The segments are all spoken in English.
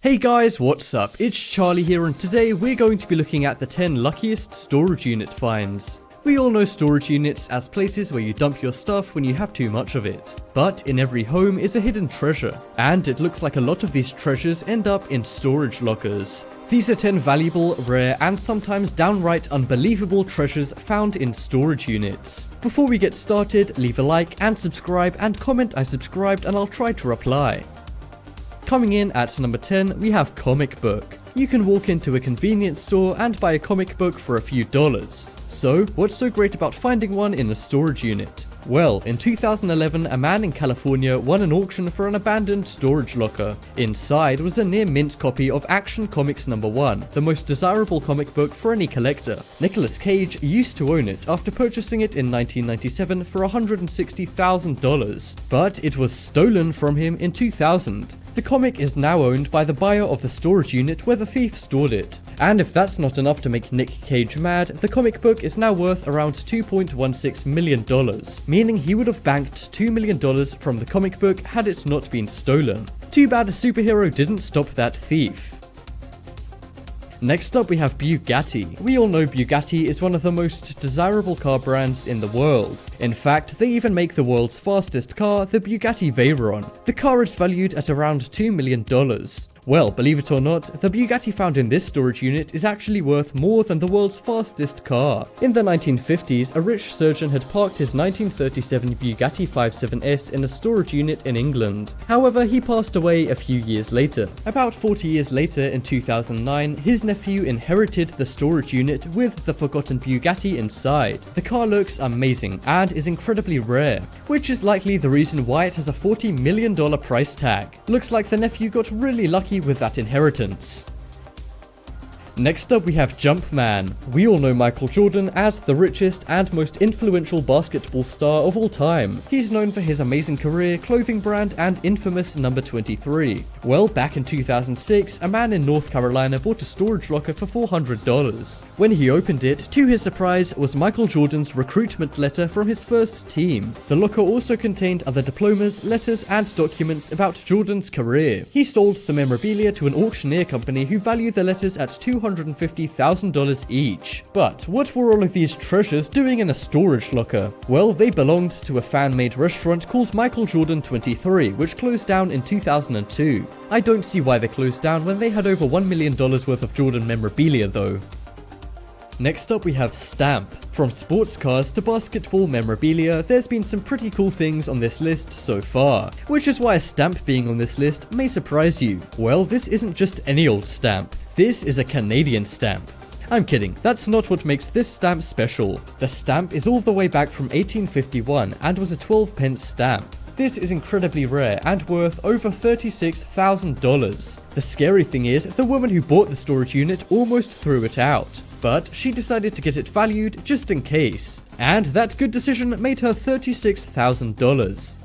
Hey guys, what's up? It's Charlie here, and today we're going to be looking at the 10 luckiest storage unit finds. We all know storage units as places where you dump your stuff when you have too much of it. But in every home is a hidden treasure, and it looks like a lot of these treasures end up in storage lockers. These are 10 valuable, rare, and sometimes downright unbelievable treasures found in storage units. Before we get started, leave a like and subscribe and comment I subscribed and I'll try to reply. Coming in at number 10, we have comic book. You can walk into a convenience store and buy a comic book for a few dollars. So, what's so great about finding one in a storage unit? Well, in 2011, a man in California won an auction for an abandoned storage locker. Inside was a near-mint copy of Action Comics #1, the most desirable comic book for any collector. Nicolas Cage used to own it after purchasing it in 1997 for $160,000, but it was stolen from him in 2000. The comic is now owned by the buyer of the storage unit where the thief stored it. And if that's not enough to make Nick Cage mad, the comic book is now worth around $2.16 million, meaning he would have banked $2 million from the comic book had it not been stolen. Too bad a superhero didn't stop that thief. Next up we have Bugatti. We all know Bugatti is one of the most desirable car brands in the world. In fact, they even make the world's fastest car, the Bugatti Veyron. The car is valued at around $2 million. Well, believe it or not, the Bugatti found in this storage unit is actually worth more than the world's fastest car. In the 1950s, a rich surgeon had parked his 1937 Bugatti 57S in a storage unit in England. However, he passed away a few years later. About 40 years later, in 2009, his nephew inherited the storage unit with the forgotten Bugatti inside. The car looks amazing and is incredibly rare, which is likely the reason why it has a $40 million price tag. Looks like the nephew got really lucky with that inheritance. Next up we have Jumpman. We all know Michael Jordan as the richest and most influential basketball star of all time. He's known for his amazing career, clothing brand, and infamous number 23. Well, back in 2006, a man in North Carolina bought a storage locker for $400. When he opened it, to his surprise, was Michael Jordan's recruitment letter from his first team. The locker also contained other diplomas, letters, and documents about Jordan's career. He sold the memorabilia to an auctioneer company who valued the letters at $250,000 each. But what were all of these treasures doing in a storage locker? Well, they belonged to a fan-made restaurant called Michael Jordan 23, which closed down in 2002. I don't see why they closed down when they had over $1 million worth of Jordan memorabilia though. Next up we have Stamp. From sports cars to basketball memorabilia, there's been some pretty cool things on this list so far, which is why a stamp being on this list may surprise you. Well, this isn't just any old stamp. This is a Canadian stamp. I'm kidding, that's not what makes this stamp special. The stamp is all the way back from 1851 and was a 12-pence stamp. This is incredibly rare and worth over $36,000. The scary thing is, the woman who bought the storage unit almost threw it out, but she decided to get it valued just in case, and that good decision made her $36,000.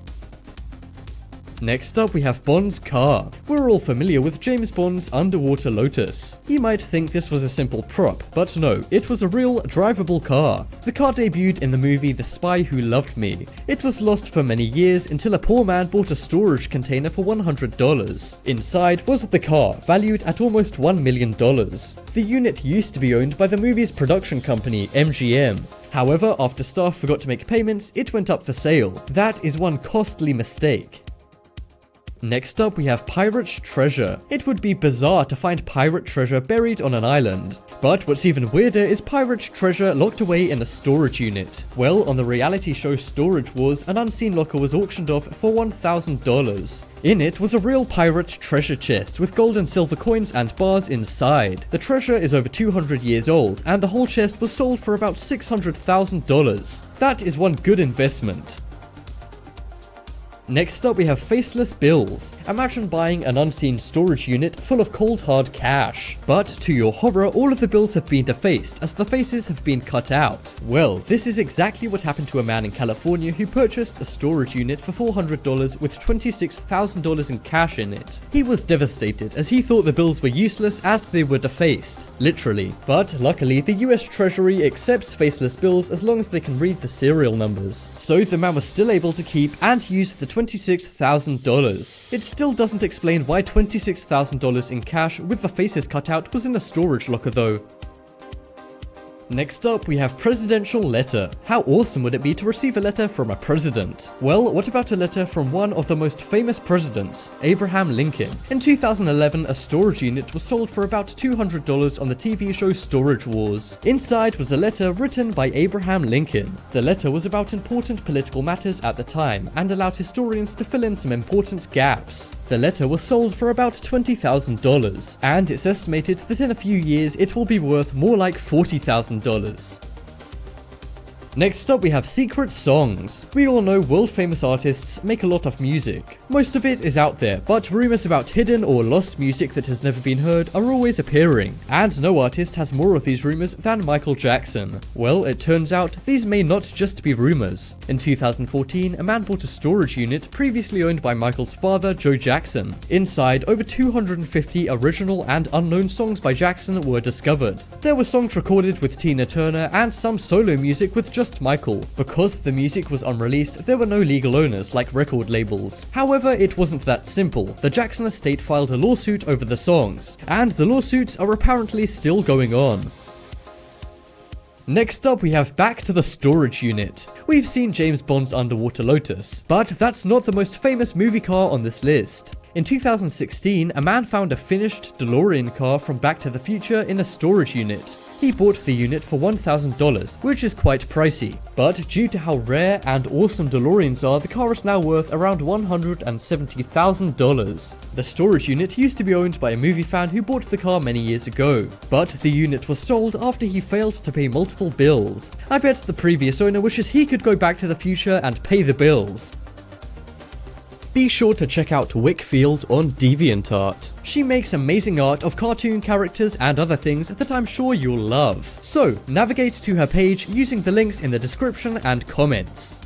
Next up we have Bond's car. We're all familiar with James Bond's underwater Lotus. You might think this was a simple prop, but no, it was a real drivable car. The car debuted in the movie The Spy Who Loved Me. It was lost for many years until a poor man bought a storage container for $100. Inside was the car, valued at almost $1 million. The unit used to be owned by the movie's production company, MGM. However, after staff forgot to make payments, it went up for sale. That is one costly mistake. Next up we have pirate treasure. It would be bizarre to find pirate treasure buried on an island. But what's even weirder is pirate treasure locked away in a storage unit. Well, on the reality show Storage Wars, an unseen locker was auctioned off for $1,000. In it was a real pirate treasure chest with gold and silver coins and bars inside. The treasure is over 200 years old, and the whole chest was sold for about $600,000. That is one good investment. Next up we have Faceless Bills. Imagine buying an unseen storage unit full of cold hard cash. But to your horror, all of the bills have been defaced as the faces have been cut out. Well, this is exactly what happened to a man in California who purchased a storage unit for $400 with $26,000 in cash in it. He was devastated as he thought the bills were useless as they were defaced, literally. But luckily the US Treasury accepts faceless bills as long as they can read the serial numbers. So the man was still able to keep and use the $26,000. It still doesn't explain why $26,000 in cash with the faces cut out was in a storage locker though. Next up, we have presidential letter. How awesome would it be to receive a letter from a president? Well, what about a letter from one of the most famous presidents, Abraham Lincoln? In 2011, a storage unit was sold for about $200 on the TV show Storage Wars. Inside was a letter written by Abraham Lincoln. The letter was about important political matters at the time and allowed historians to fill in some important gaps. The letter was sold for about $20,000, and it's estimated that in a few years it will be worth more like $40,000. Next up, we have secret songs. We all know world famous artists make a lot of music. Most of it is out there, but rumors about hidden or lost music that has never been heard are always appearing, and no artist has more of these rumors than Michael Jackson. Well, it turns out these may not just be rumors. In 2014, a man bought a storage unit previously owned by Michael's father, Joe Jackson. Inside, over 250 original and unknown songs by Jackson were discovered. There were songs recorded with Tina Turner and some solo music with just Michael. Because the music was unreleased, there were no legal owners like record labels. However, it wasn't that simple. The Jackson estate filed a lawsuit over the songs, and the lawsuits are apparently still going on. Next up, we have back to the storage unit. We've seen James Bond's Underwater Lotus, but that's not the most famous movie car on this list. In 2016, a man found a finished DeLorean car from Back to the Future in a storage unit. He bought the unit for $1,000, which is quite pricey. But due to how rare and awesome DeLoreans are, the car is now worth around $170,000. The storage unit used to be owned by a movie fan who bought the car many years ago, but the unit was sold after he failed to pay multiple bills. I bet the previous owner wishes he could go back to the future and pay the bills. Be sure to check out Wickfield on DeviantArt. She makes amazing art of cartoon characters and other things that I'm sure you'll love. So, navigate to her page using the links in the description and comments.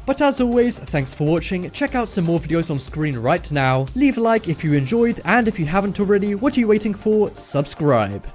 But as always, thanks for watching. Check out some more videos on screen right now. Leave a like if you enjoyed, and if you haven't already, what are you waiting for? Subscribe.